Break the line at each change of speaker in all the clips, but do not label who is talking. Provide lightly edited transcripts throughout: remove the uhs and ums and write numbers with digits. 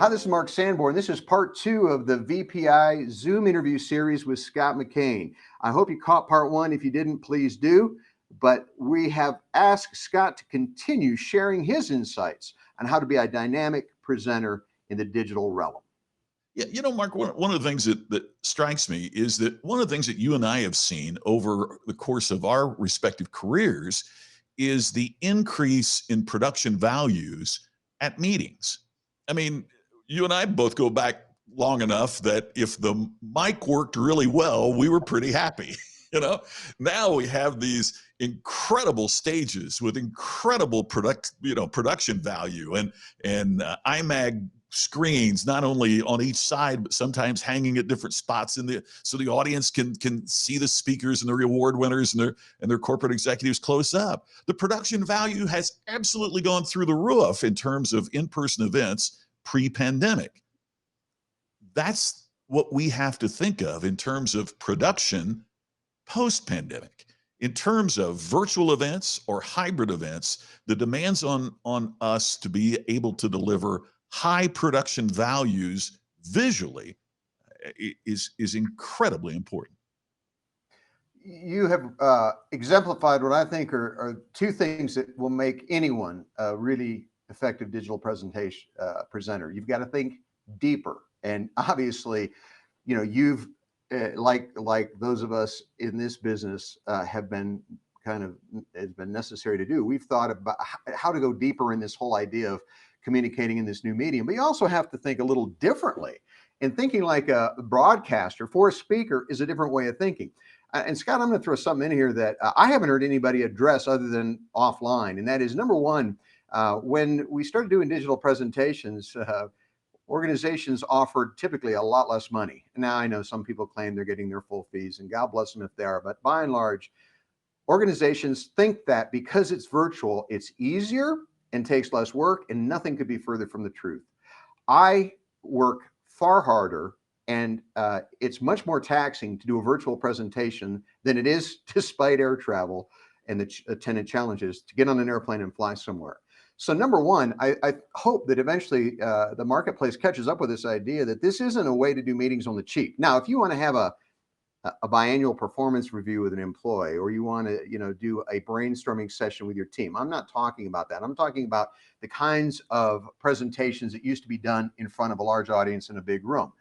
Hi, this is Mark Sanborn. This is part 2 of the VPI Zoom interview series with Scott McKain. I hope you caught part 1. If you didn't, please do. But we have asked Scott to continue sharing his insights on how to be a dynamic presenter in the digital realm.
Yeah, Mark, one of the things that strikes me is that one of the things that you and I have seen over the course of our respective careers is the increase in production values at meetings. I mean, you and I both go back long enough that if the mic worked really well, we were pretty happy. Now we have these incredible stages with incredible production value and IMAG screens, not only on each side but sometimes hanging at different spots so the audience can see the speakers and the award winners and their corporate executives close up. The production value has absolutely gone through the roof in terms of in-person events pre-pandemic. That's what we have to think of in terms of production post-pandemic. In terms of virtual events or hybrid events, the demands on us to be able to deliver high production values visually is incredibly important.
You have exemplified what I think are two things that will make anyone a really effective digital presentation presenter. You've got to think deeper, and obviously, you've like those of us in this business have been it's been necessary to do. We've thought about how to go deeper in this whole idea of communicating in this new medium, but you also have to think a little differently. And thinking like a broadcaster for a speaker is a different way of thinking. And Scott, I'm going to throw something in here that I haven't heard anybody address other than offline, and that is number one. When we started doing digital presentations, organizations offered typically a lot less money. Now, I know some people claim they're getting their full fees, and God bless them if they are, but by and large, organizations think that because it's virtual, it's easier and takes less work, and nothing could be further from the truth. I work far harder, and it's much more taxing to do a virtual presentation than it is, despite air travel and the attendant challenges, to get on an airplane and fly somewhere. So number one, I hope that eventually the marketplace catches up with this idea that this isn't a way to do meetings on the cheap. Now, if you want to have a biannual performance review with an employee, or you want to do a brainstorming session with your team, I'm not talking about that. I'm talking about the kinds of presentations that used to be done in front of a large audience in a big room.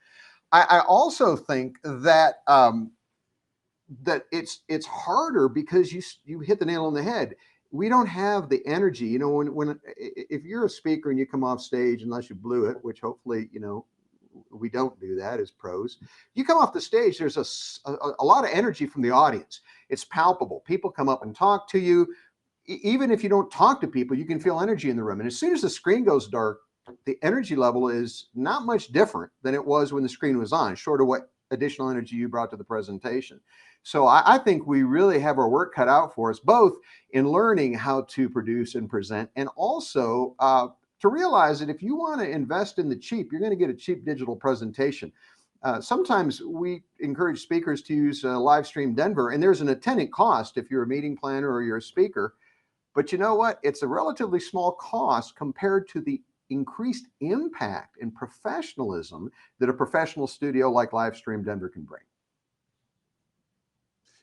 I also think that that it's harder because you hit the nail on the head. We don't have the energy, when if you're a speaker and you come off stage, unless you blew it, which hopefully we don't do that as pros. You come off the stage, there's a lot of energy from the audience. It's palpable. People come up and talk to you. Even if you don't talk to people, you can feel energy in the room. And as soon as the screen goes dark, the energy level is not much different than it was when the screen was on, short of what additional energy you brought to the presentation. So I think we really have our work cut out for us, both in learning how to produce and present, and also to realize that if you want to invest in the cheap, you're going to get a cheap digital presentation. Sometimes we encourage speakers to use Livestream Denver, and there's an attendant cost if you're a meeting planner or you're a speaker. But you know what? It's a relatively small cost compared to the increased impact and professionalism that a professional studio like Livestream Denver can bring.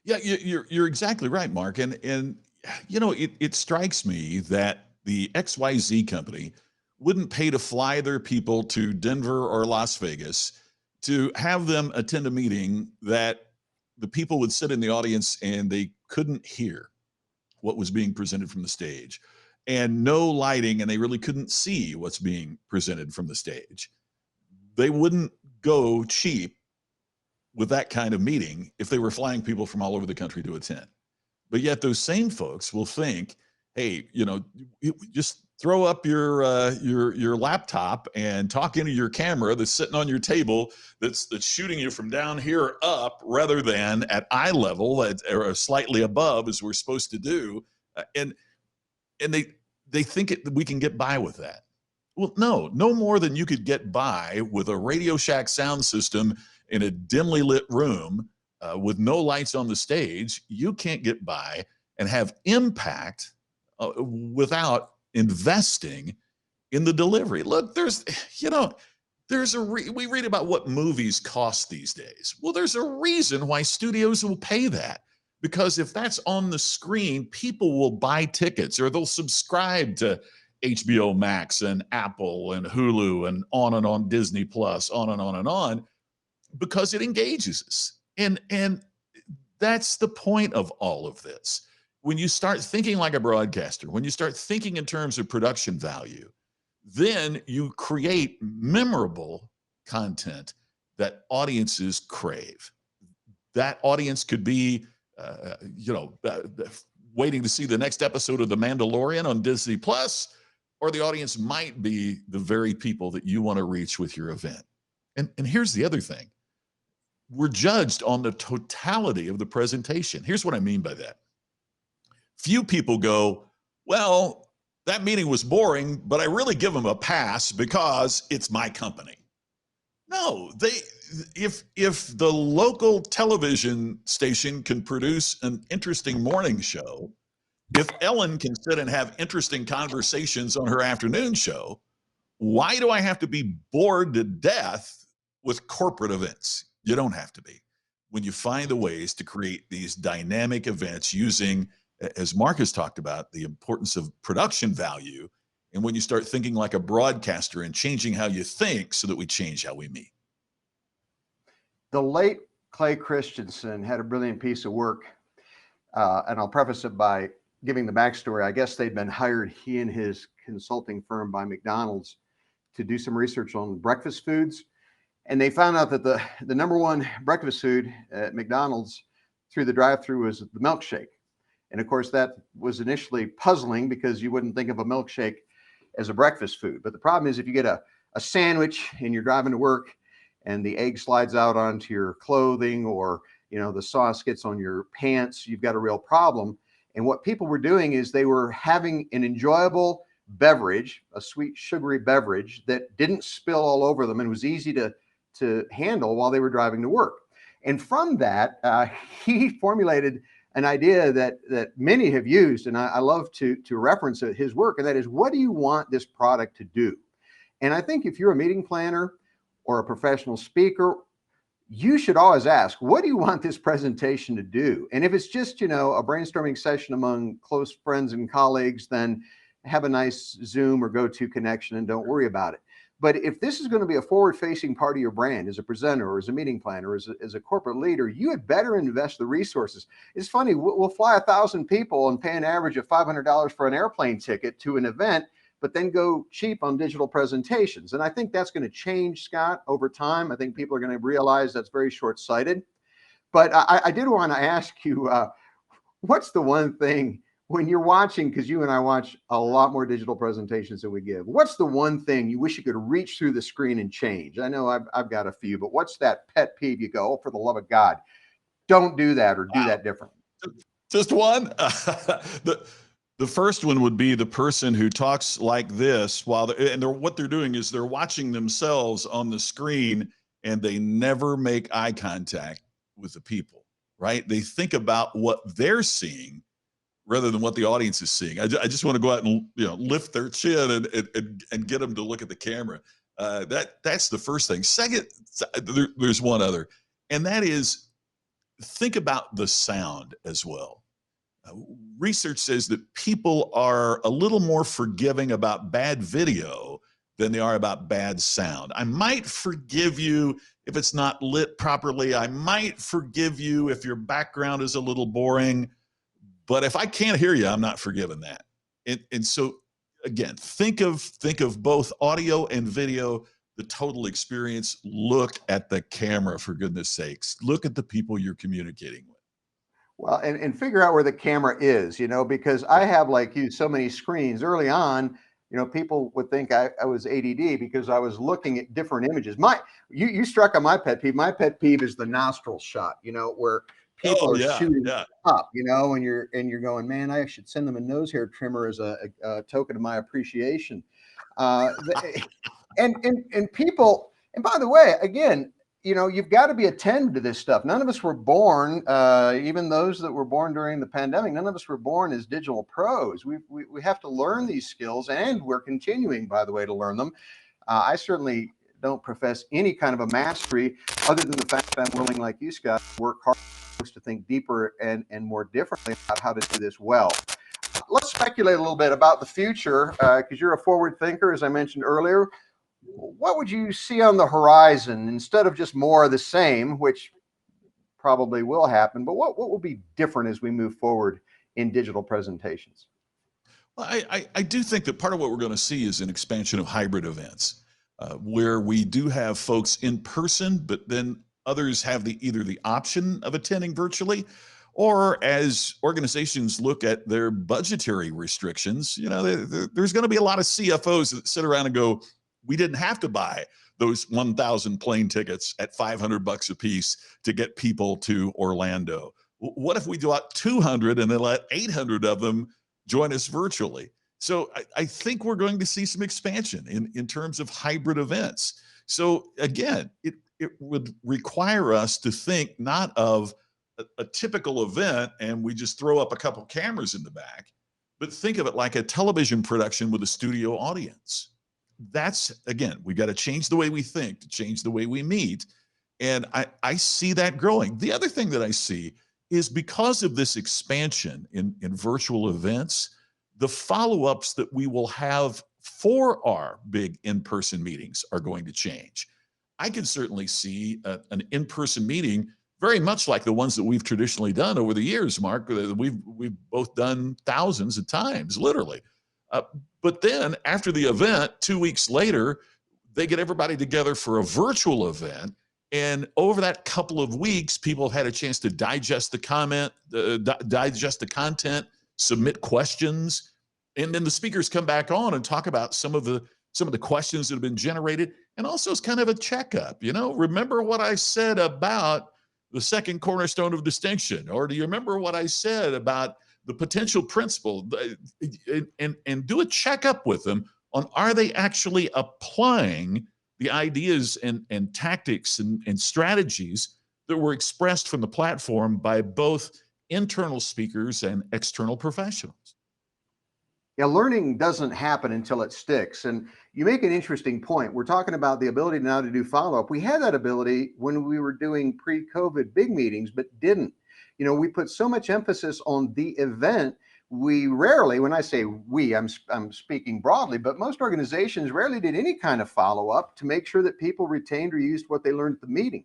Yeah, you're exactly right, Mark. And it strikes me that the XYZ company wouldn't pay to fly their people to Denver or Las Vegas to have them attend a meeting that the people would sit in the audience and they couldn't hear what was being presented from the stage, and no lighting, and they really couldn't see what's being presented from the stage. They wouldn't go cheap with that kind of meeting if they were flying people from all over the country to attend. But yet those same folks will think, hey, just throw up your laptop and talk into your camera that's sitting on your table that's shooting you from down here up rather than at eye level or slightly above, as we're supposed to do. And they think we can get by with that. Well, no more than you could get by with a Radio Shack sound system in a dimly lit room with no lights on the stage. You can't get by and have impact without investing in the delivery. Look, there's, We read about what movies cost these days. Well, there's a reason why studios will pay that. Because if that's on the screen, people will buy tickets or they'll subscribe to HBO Max and Apple and Hulu and on Disney Plus, on and on and on, because it engages us. And that's the point of all of this. When you start thinking like a broadcaster, when you start thinking in terms of production value, then you create memorable content that audiences crave. That audience could be, waiting to see the next episode of The Mandalorian on Disney Plus, or the audience might be the very people that you want to reach with your event. And here's the other thing. We're judged on the totality of the presentation. Here's what I mean by that. Few people go, well, that meeting was boring, but I really give them a pass because it's my company. No, if the local television station can produce an interesting morning show, if Ellen can sit and have interesting conversations on her afternoon show, why do I have to be bored to death with corporate events? You don't have to be. When you find the ways to create these dynamic events using, as Mark has talked about, the importance of production value, and when you start thinking like a broadcaster and changing how you think so that we change how we meet.
The late Clay Christensen had a brilliant piece of work, and I'll preface it by giving the backstory. I guess they'd been hired, he and his consulting firm, by McDonald's to do some research on breakfast foods. And they found out that the number one breakfast food at McDonald's through the drive-thru was the milkshake. And of course, that was initially puzzling because you wouldn't think of a milkshake as a breakfast food. But the problem is if you get a sandwich and you're driving to work and the egg slides out onto your clothing, or the sauce gets on your pants, you've got a real problem. And what people were doing is they were having an enjoyable beverage, a sweet, sugary beverage that didn't spill all over them and was easy to handle while they were driving to work. And from that, he formulated an idea that many have used, and I love to reference his work, and that is, what do you want this product to do? And I think if you're a meeting planner or a professional speaker, you should always ask, what do you want this presentation to do? And if it's just, a brainstorming session among close friends and colleagues, then have a nice Zoom or GoTo connection and don't worry about it. But if this is going to be a forward-facing part of your brand as a presenter or as a meeting planner or as a corporate leader, you had better invest the resources. It's funny, we'll fly 1,000 people and pay an average of $500 for an airplane ticket to an event, but then go cheap on digital presentations. And I think that's going to change, Scott, over time. I think people are going to realize that's very short-sighted. But I did want to ask you, what's the one thing when you're watching, because you and I watch a lot more digital presentations than we give, what's the one thing you wish you could reach through the screen and change? I know I've got a few, but what's that pet peeve you go, oh, for the love of God, don't do that or do that differently?
Just one? The first one would be the person who talks like this while what they're doing is they're watching themselves on the screen and they never make eye contact with the people, right? They think about what they're seeing rather than what the audience is seeing. I just want to go out and lift their chin and get them to look at the camera. That's the first thing. Second, there's one other, and that is think about the sound as well. Research says that people are a little more forgiving about bad video than they are about bad sound. I might forgive you if it's not lit properly. I might forgive you if your background is a little boring. But if I can't hear you, I'm not forgiving that. And so, again, think of both audio and video, the total experience. Look at the camera, for goodness sakes. Look at the people you're communicating with.
Well, and figure out where the camera is, because I have, like you, so many screens. Early on, people would think I was ADD because I was looking at different images. You struck on my pet peeve. My pet peeve is the nostril shot, where people are shooting up, and you're going, man, I should send them a nose hair trimmer as a token of my appreciation. And people, and by the way, again, you've got to be attentive to this stuff. None of us were born, even those that were born during the pandemic, none of us were born as digital pros. We have to learn these skills, and we're continuing, by the way, to learn them. I certainly don't profess any kind of a mastery other than the fact that I'm willing, like you, Scott, to work hard to think deeper and more differently about how to do this well. Let's speculate a little bit about the future, because you're a forward thinker, as I mentioned earlier. What would you see on the horizon instead of just more of the same, which probably will happen, but what will be different as we move forward in digital presentations?
Well, I do think that part of what we're going to see is an expansion of hybrid events, where we do have folks in person, but then others have either the option of attending virtually, or as organizations look at their budgetary restrictions, there's going to be a lot of CFOs that sit around and go, we didn't have to buy those 1,000 plane tickets at $500 a piece to get people to Orlando. What if we do out 200 and then let 800 of them join us virtually? So I think we're going to see some expansion in terms of hybrid events. So again, it would require us to think not of a typical event and we just throw up a couple cameras in the back, but think of it like a television production with a studio audience. That's, again, we've got to change the way we think, to change the way we meet. And I see that growing. The other thing that I see is because of this expansion in virtual events, the follow-ups that we will have for our big in-person meetings are going to change. I can certainly see an in-person meeting very much like the ones that we've traditionally done over the years, Mark. We've both done thousands of times, literally. But then after the event, 2 weeks later, they get everybody together for a virtual event. And over that couple of weeks, people have had a chance to digest the content, submit questions, and then the speakers come back on and talk about some of the questions that have been generated. And also it's kind of a checkup, remember what I said about the second cornerstone of distinction? Or do you remember what I said about the potential principle? And do a checkup with them on, are they actually applying the ideas and tactics and strategies that were expressed from the platform by both internal speakers and external professionals?
Yeah, learning doesn't happen until it sticks. And you make an interesting point. We're talking about the ability now to do follow-up. We had that ability when we were doing pre-COVID big meetings, but didn't. We put so much emphasis on the event. We rarely, when I say we, I'm speaking broadly, but most organizations rarely did any kind of follow-up to make sure that people retained or used what they learned at the meeting.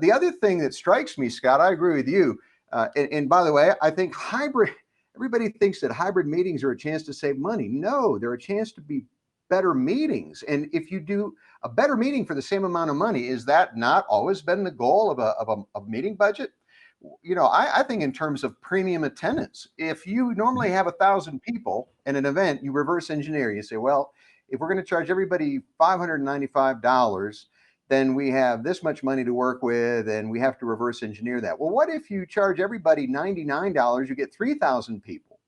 The other thing that strikes me, Scott, I agree with you. And by the way, I think everybody thinks that hybrid meetings are a chance to save money. No, they're a chance to be better meetings. And if you do a better meeting for the same amount of money, is that not always been the goal of a meeting budget? I think in terms of premium attendance, if you normally have 1,000 people in an event, you reverse engineer. You say, well, if we're going to charge everybody $595, then we have this much money to work with, and we have to reverse engineer that. Well, what if you charge everybody $99, you get 3,000 people,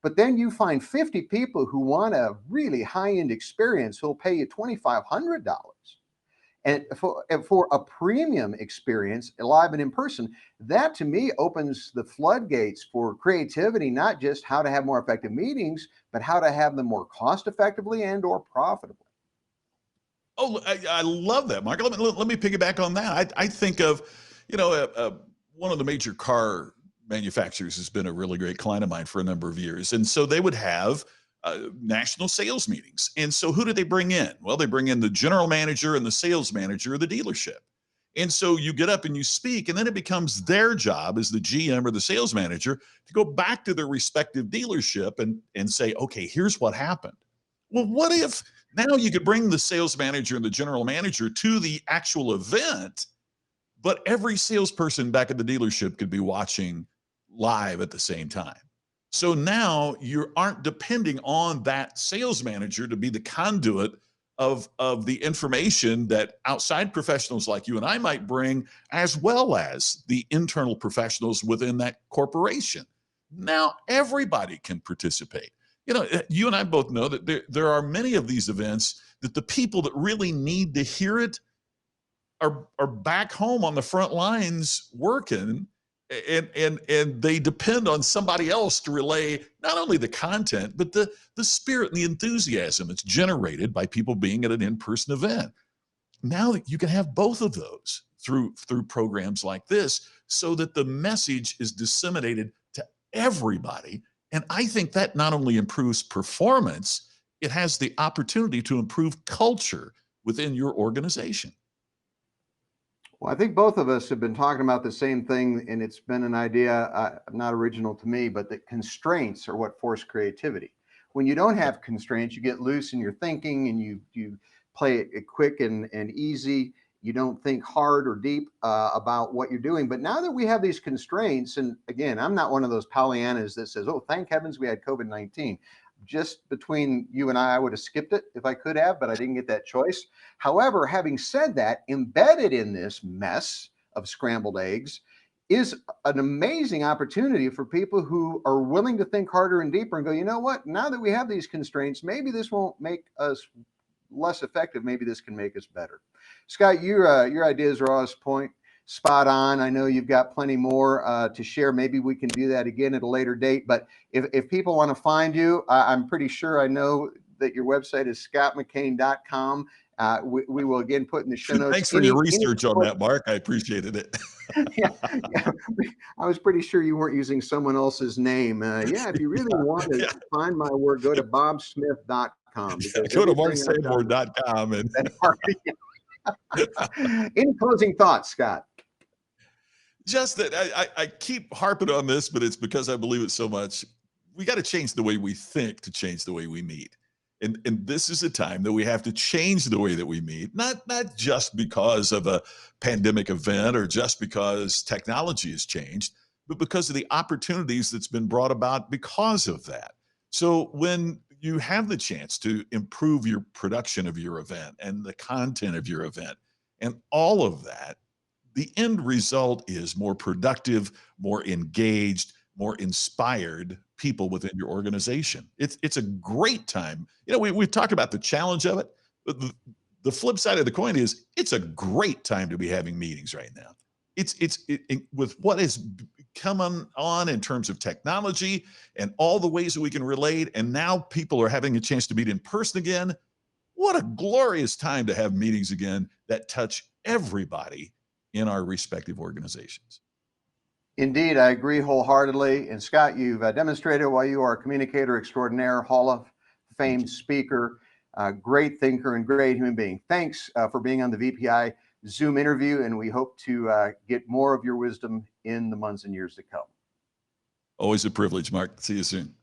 but then you find 50 people who want a really high-end experience who'll pay you $2,500. And for a premium experience, live and in person, that to me opens the floodgates for creativity, not just how to have more effective meetings, but how to have them more cost effectively and or profitably.
Oh, I love that, Mark. Let me piggyback on that. I think of, one of the major car manufacturers has been a really great client of mine for a number of years. And so they would have national sales meetings. And so who do they bring in? Well, they bring in the general manager and the sales manager of the dealership. And so you get up and you speak, and then it becomes their job as the GM or the sales manager to go back to their respective dealership and say, okay, here's what happened. Well, what if now you could bring the sales manager and the general manager to the actual event, but every salesperson back at the dealership could be watching live at the same time? So now you aren't depending on that sales manager to be the conduit of the information that outside professionals like you and I might bring, as well as the internal professionals within that corporation. Now everybody can participate. You and I both know that there are many of these events that the people that really need to hear it are back home on the front lines working, and they depend on somebody else to relay not only the content, but the spirit and the enthusiasm that's generated by people being at an in-person event. Now that you can have both of those through programs like this, so that the message is disseminated to everybody. And I think that not only improves performance, it has the opportunity to improve culture within your organization.
Well, I think both of us have been talking about the same thing, and it's been an idea not original to me, but that constraints are what force creativity. When you don't have constraints, you get loose in your thinking, and you play it quick and easy. You don't think hard or deep about what you're doing. But now that we have these constraints, and again, I'm not one of those Pollyannas that says, "Oh, thank heavens we had COVID-19." Just between you and I would have skipped it if I could have, but I didn't get that choice. However, having said that, embedded in this mess of scrambled eggs is an amazing opportunity for people who are willing to think harder and deeper and go, you know what? Now that we have these constraints, maybe this won't make us less effective. Maybe this can make us better. Scott, your ideas are always spot on. I know you've got plenty more to share. Maybe we can do that again at a later date. But if people want to find you, I'm pretty sure I know that your website is scottmckain.com. We will again put in the show notes.
Thanks for your research on that, Mark. I appreciated it.
Yeah, yeah. I was pretty sure you weren't using someone else's name. Yeah, if you really want to
Yeah.
find my work, go to bobsmith.com because
Go to
everything I've done
marksanborn.com and
that already. Any closing thoughts, Scott?
just that I keep harping on this, but it's because I believe it so much. We got to change the way we think to change the way we meet. And this is a time that we have to change the way that we meet, not just because of a pandemic event or just because technology has changed, but because of the opportunities that's been brought about because of that. So when you have the chance to improve your production of your event and the content of your event and all of that, the end result is more productive, more engaged, more inspired people within your organization. It's a great time. We've talked about the challenge of it, but the flip side of the coin is it's a great time to be having meetings right now. With what has come on in terms of technology and all the ways that we can relate, and now people are having a chance to meet in person again. What a glorious time to have meetings again that touch everybody in our respective organizations.
Indeed, I agree wholeheartedly. And Scott, you've demonstrated why you are a communicator extraordinaire, Hall of
Thank
Fame
you.
speaker, great thinker, and great human being. Thanks for being on the VPI Zoom interview, and we hope to get more of your wisdom in the months and years to come.
Always a privilege, Mark. See you soon.